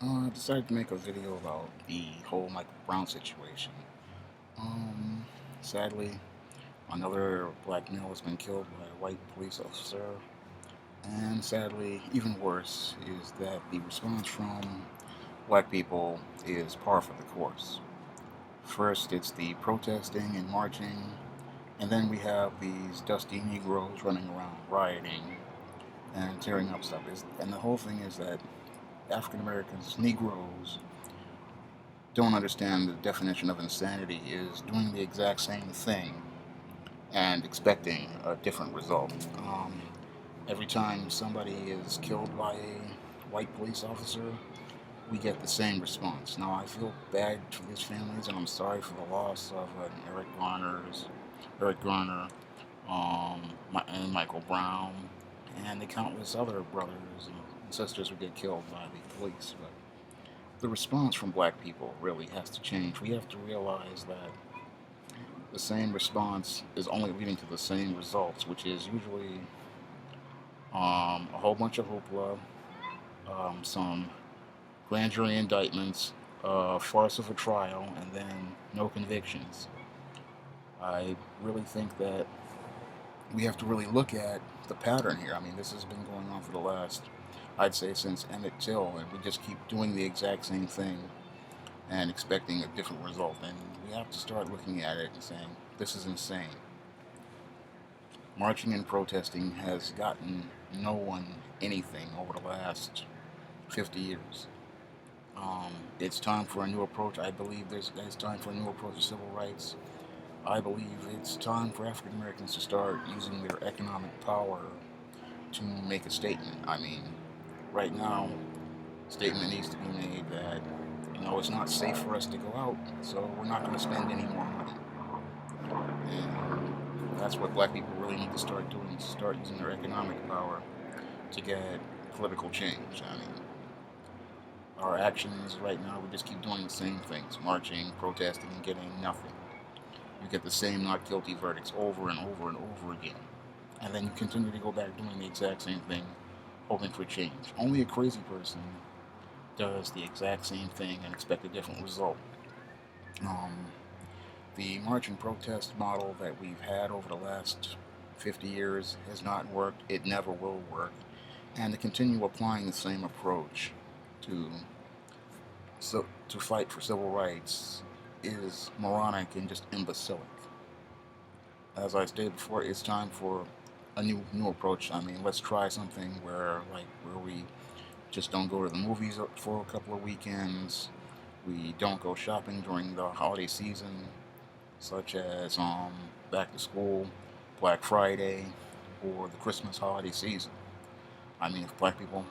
I decided to make a video about the whole Michael Brown situation. Um, Sadly, another black male has been killed by a white police officer, and sadly, even worse, is that the response from black people is par for the course. First, it's the protesting and marching, and then we have these dusty Negroes running around rioting and tearing up stuff. And the whole thing is that African Americans, Negroes, don't understand the definition of insanity is doing the exact same thing and expecting a different result. Every time somebody is killed by a white police officer, we get the same response. Now, I feel bad for these families, and I'm sorry for the loss of Eric Garner, and Michael Brown, and the countless other brothers and sisters who get killed by the police. But the response from black people really has to change. We have to realize that the same response is only leading to the same results, which is usually a whole bunch of hoopla, some grand jury indictments, farce of a trial, and then no convictions. I really think that we have to really look at the pattern here. I mean, this has been going on for the last, I'd say, since Emmett Till, and we just keep doing the exact same thing and expecting a different result. And we have to start looking at it and saying, this is insane. Marching and protesting has gotten no one anything over the last 50 years. It's time for a new approach. I believe it's time for a new approach to civil rights. I believe it's time for African Americans to start using their economic power to make a statement. I mean, right now, a statement needs to be made that, it's not safe for us to go out, so we're not going to spend any more money. And that's what black people really need to start doing, start using their economic power to get political change. I mean, our actions right now, we just keep doing the same things, marching, protesting, and getting nothing. You get the same not guilty verdicts over and over and over again. And then you continue to go back doing the exact same thing, hoping for change. Only a crazy person does the exact same thing and expect a different result. Um, the march and protest model that we've had over the last 50 years has not worked. It never will work. And to continue applying the same approach to to fight for civil rights is moronic and just imbecilic. As I stated before, it's time for a new approach. I mean, let's try something where we just don't go to the movies for a couple of weekends. We don't go shopping during the holiday season, such as back to school, Black Friday, or the Christmas holiday season. I mean, if black people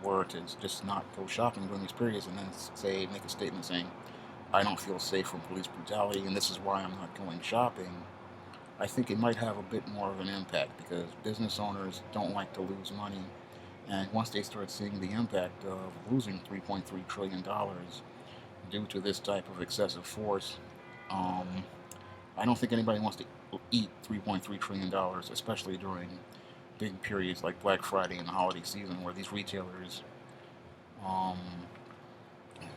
were to just not go shopping during these periods and then make a statement saying, I don't feel safe from police brutality and this is why I'm not going shopping, I think it might have a bit more of an impact because business owners don't like to lose money. And once they start seeing the impact of losing $3.3 trillion due to this type of excessive force, um, I don't think anybody wants to eat $3.3 trillion, especially during big periods like Black Friday and the holiday season where these retailers um,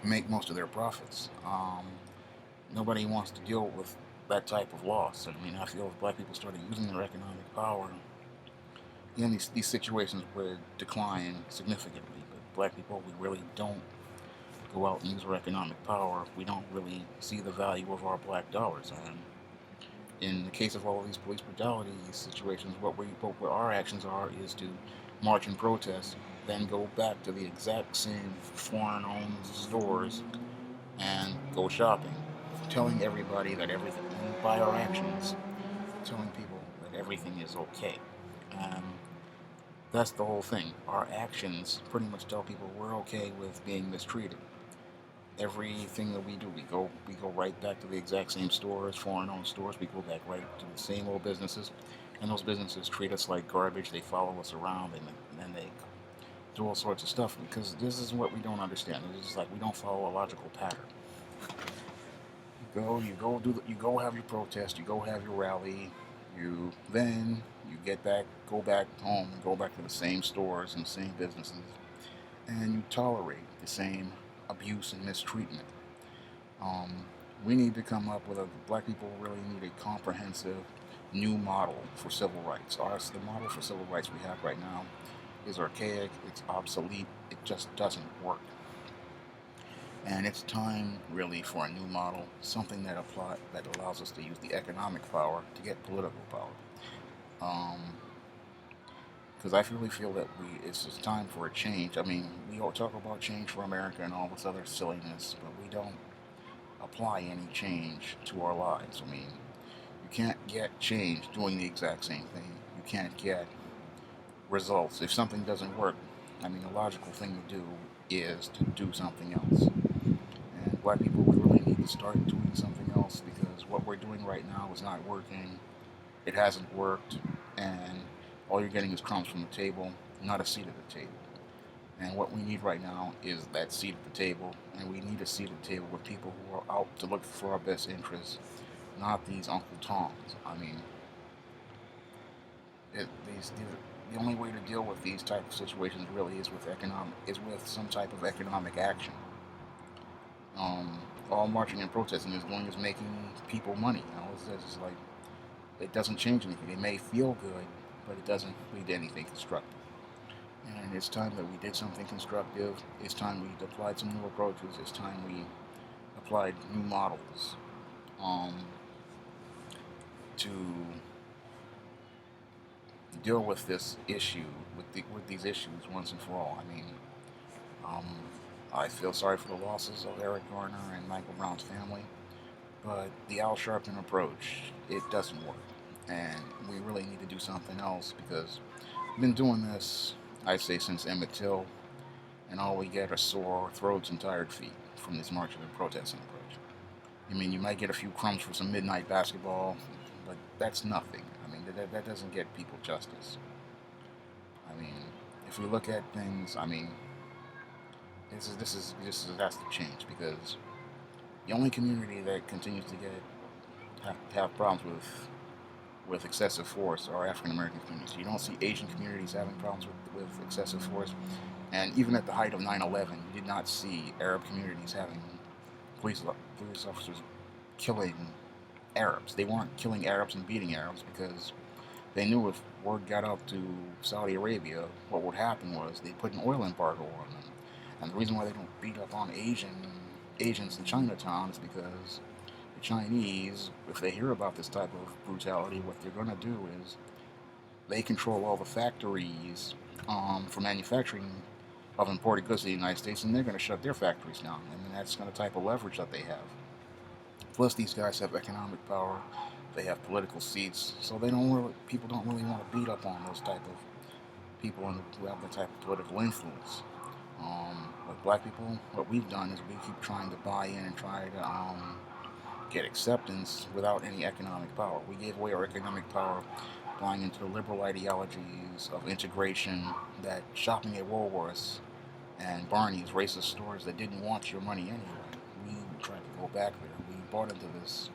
make most of their profits. Nobody wants to deal with that type of loss. I mean, I feel if black people started using their economic power, these situations would decline significantly. But black people, we really don't go out and use our economic power. We don't really see the value of our black dollars. And in the case of all of these police brutality situations, what our actions are is to march and protest, then go back to the exact same foreign-owned stores and go shopping, telling everybody that everything, and by our actions, telling people that everything is okay. And that's the whole thing. Our actions pretty much tell people we're okay with being mistreated. Everything that we do, we go right back to the exact same stores, foreign-owned stores. We go back right to the same old businesses, and those businesses treat us like garbage. They follow us around, and they do all sorts of stuff because this is what we don't understand. It's just like we don't follow a logical pattern. You go have your protest, you go have your rally, you go back home, go back to the same stores and same businesses, and you tolerate the same abuse and mistreatment. Um, we need to come up with black people really need a comprehensive new model for civil rights. The model for civil rights we have right now is archaic, it's obsolete, it just doesn't work. And it's time really for a new model, something that allows us to use the economic power to get political power. Um, because I really feel that it's just time for a change. I mean, we all talk about change for America and all this other silliness, but we don't apply any change to our lives. I mean, you can't get change doing the exact same thing. You can't get results if something doesn't work. I mean, the logical thing to do is to do something else. And black people really need to start doing something else because what we're doing right now is not working. It hasn't worked, and all you're getting is crumbs from the table, not a seat at the table. And what we need right now is that seat at the table, and we need a seat at the table with people who are out to look for our best interests, not these Uncle Toms. I mean, the only way to deal with these type of situations really is with some type of economic action. Um, all marching and protesting is doing is making people money. It's like it doesn't change anything. It may feel good, but it doesn't lead to anything constructive. And it's time that we did something constructive. It's time we applied some new approaches. It's time we applied new models um, to deal with this issue, with these issues once and for all. I mean, um, I feel sorry for the losses of Eric Garner and Michael Brown's family, but the Al Sharpton approach, it doesn't work. And we really need to do something else because we've been doing this, I'd say, since Emmett Till, and all we get are sore throats and tired feet from this marching and protesting approach. I mean, you might get a few crumbs for some midnight basketball, but that's nothing. I mean, that doesn't get people justice. I mean, if we look at things, I mean, this has to change because the only community that continues to have problems with excessive force are African American communities. You don't see Asian communities having problems with excessive force, and even at the height of 9/11, you did not see Arab communities having police officers killing Arabs. They weren't killing Arabs and beating Arabs because they knew if word got up to Saudi Arabia, what would happen was they put an oil embargo on them. And the reason why they don't beat up on Asians in Chinatown is because the Chinese, if they hear about this type of brutality, what they're going to do is they control all the factories for manufacturing of imported goods to the United States, and they're going to shut their factories down. And that's the type of leverage that they have. Plus, these guys have economic power. They have political seats, so people don't really want to beat up on those type of people who have the type of political influence. With black people, what we've done is we keep trying to buy in and try to get acceptance without any economic power. We gave away our economic power buying into the liberal ideologies of integration, that shopping at Woolworths and Barney's, racist stores that didn't want your money anyway. We tried to go back there. We bought into this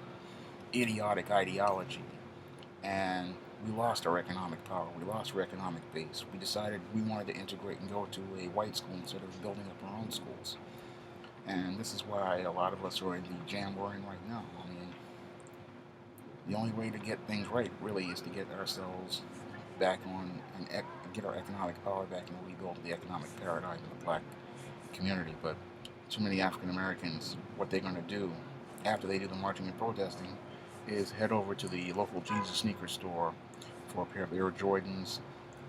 idiotic ideology, and we lost our economic power. We lost our economic base. We decided we wanted to integrate and go to a white school instead of building up our own schools. And this is why a lot of us are in the jam we're in right now. I mean, the only way to get things right really is to get ourselves back on and get our economic power back and rebuild the economic paradigm of the black community. But too many African Americans, what they're going to do after they do the marching and protesting is head over to the local Jesus sneaker store for a pair of Air Jordans,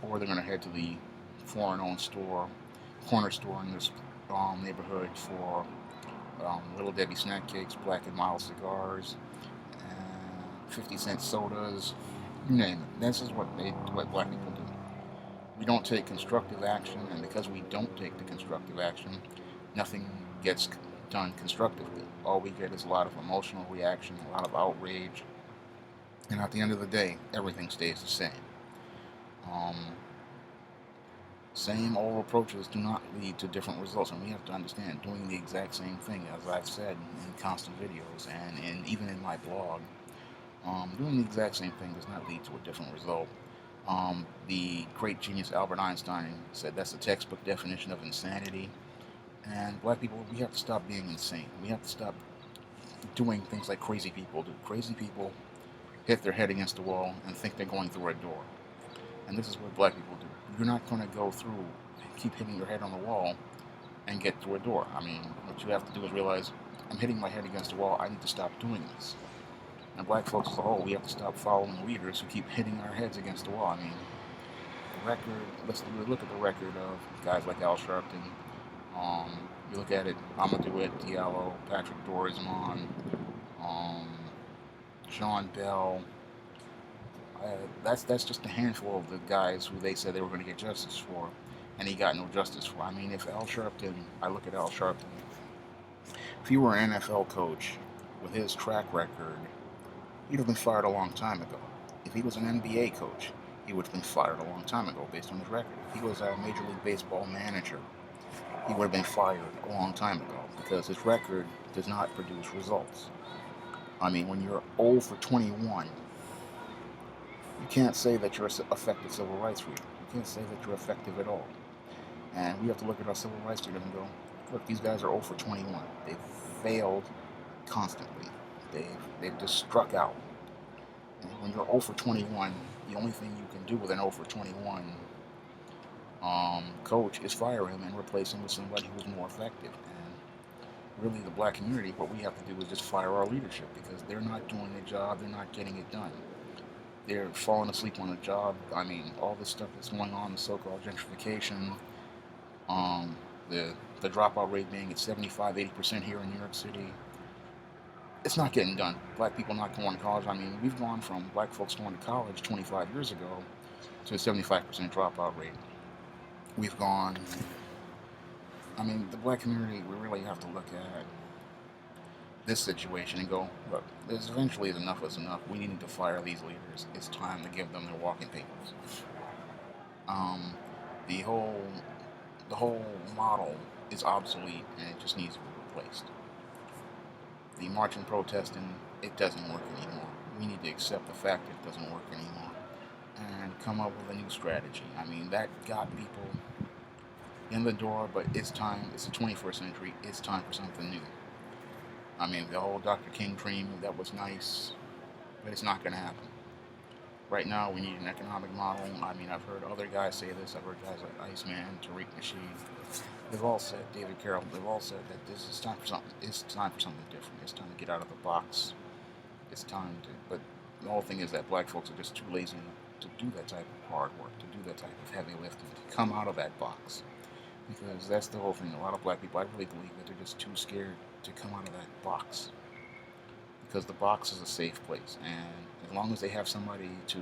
or they're going to head to the foreign-owned corner store in this neighborhood for Little Debbie snack cakes, Black and Mild cigars, 50-cent sodas, you name it. This is what black people do. We don't take constructive action, and because we don't take the constructive action, nothing gets done constructively. All we get is a lot of emotional reaction, a lot of outrage, and at the end of the day, everything stays the same. Same old approaches do not lead to different results, and we have to understand doing the exact same thing, as I've said in constant videos and even in my blog, doing the exact same thing does not lead to a different result. The great genius Albert Einstein said that's the textbook definition of insanity. And black people, we have to stop being insane. We have to stop doing things like crazy people do. Crazy people hit their head against the wall and think they're going through a door. And this is what black people do. You're not going to go through, keep hitting your head on the wall and get through a door. I mean, what you have to do is realize, I'm hitting my head against the wall, I need to stop doing this. And black folks as a whole, we have to stop following leaders who keep hitting our heads against the wall. I mean, the record, let's look at the record of guys like Al Sharpton. You look at it, Amadou Et Diallo, Patrick Dorismond, um, Shawn Bell. That's just a handful of the guys who they said they were going to get justice for, and he got no justice for. I mean, if Al Sharpton, I look at Al Sharpton, if he were an NFL coach with his track record, he'd have been fired a long time ago. If he was an NBA coach, he would have been fired a long time ago based on his record. If he was a Major League Baseball manager, he would have been fired a long time ago because his record does not produce results. I mean, when you're 0 for 21, you can't say that you're an effective civil rights leader. You can't say that you're effective at all. And we have to look at our civil rights leaders and go, look, these guys are 0 for 21. They've failed constantly. They've just struck out. And when you're 0 for 21, the only thing you can do with an 0 for 21 coach is fire him and replace him with somebody who's more effective. And really, the black community, what we have to do is just fire our leadership because they're not doing the job, they're not getting it done. They're falling asleep on the job. I mean, all this stuff that's going on, the so-called gentrification, the dropout rate being at 75-80% here in New York City. It's not getting done. Black people not going to college. I mean, we've gone from black folks going to college 25 years ago to a 75% dropout rate. We've gone, I mean, the black community, we really have to look at this situation and go, look, there's eventually enough is enough. We need to fire these leaders. It's time to give them their walking papers. The whole model is obsolete and it just needs to be replaced. The marching, protesting, it doesn't work anymore. We need to accept the fact that it doesn't work anymore and come up with a new strategy. I mean, that got people in the door, but it's time. It's the 21st century. It's time for something new. I mean, the whole Dr. King dream, that was nice, but it's not going to happen. Right now, we need an economic model. I mean, I've heard other guys say this. I've heard guys like Iceman, Tariq Nasheed. They've all said, David Carroll, they've all said that this is time for something. It's time for something different. It's time to get out of the box. It's time to, but the whole thing is that black folks are just too lazy to do that type of hard work, to do that type of heavy lifting, to come out of that box. Because that's the whole thing. A lot of black people, I really believe that they're just too scared to come out of that box. Because the box is a safe place. And as long as they have somebody to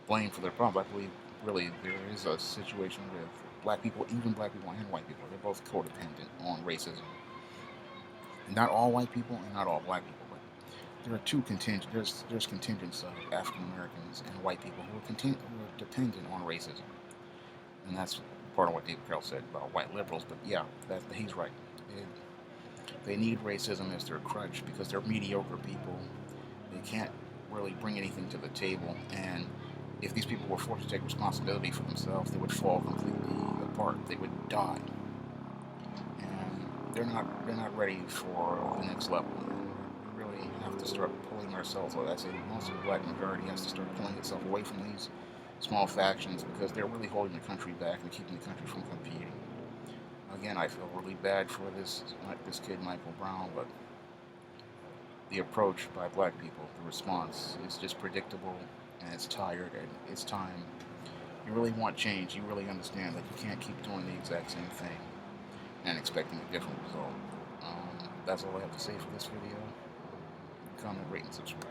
blame for their problem, I believe really there is a situation with black people, even black people and white people. They're both codependent on racism. Not all white people and not all black people, but there are two contingents. There's contingents of African Americans and white people who are dependent on racism. And that's part of what David Carroll said about white liberals, but yeah, he's right. They need racism as their crutch because they're mediocre people. They can't really bring anything to the table, and if these people were forced to take responsibility for themselves, they would fall completely apart. They would die, and they're not ready for the next level. We really have to start pulling ourselves. Like I say, most of the black majority has to start pulling itself away from these small factions because they're really holding the country back and keeping the country from competing. Again, I feel really bad for this kid, Michael Brown, but the approach by black people, the response is just predictable and it's tired and it's time. You really want change. You really understand that you can't keep doing the exact same thing and expecting a different result. That's all I have to say for this video. Comment, rate, and subscribe.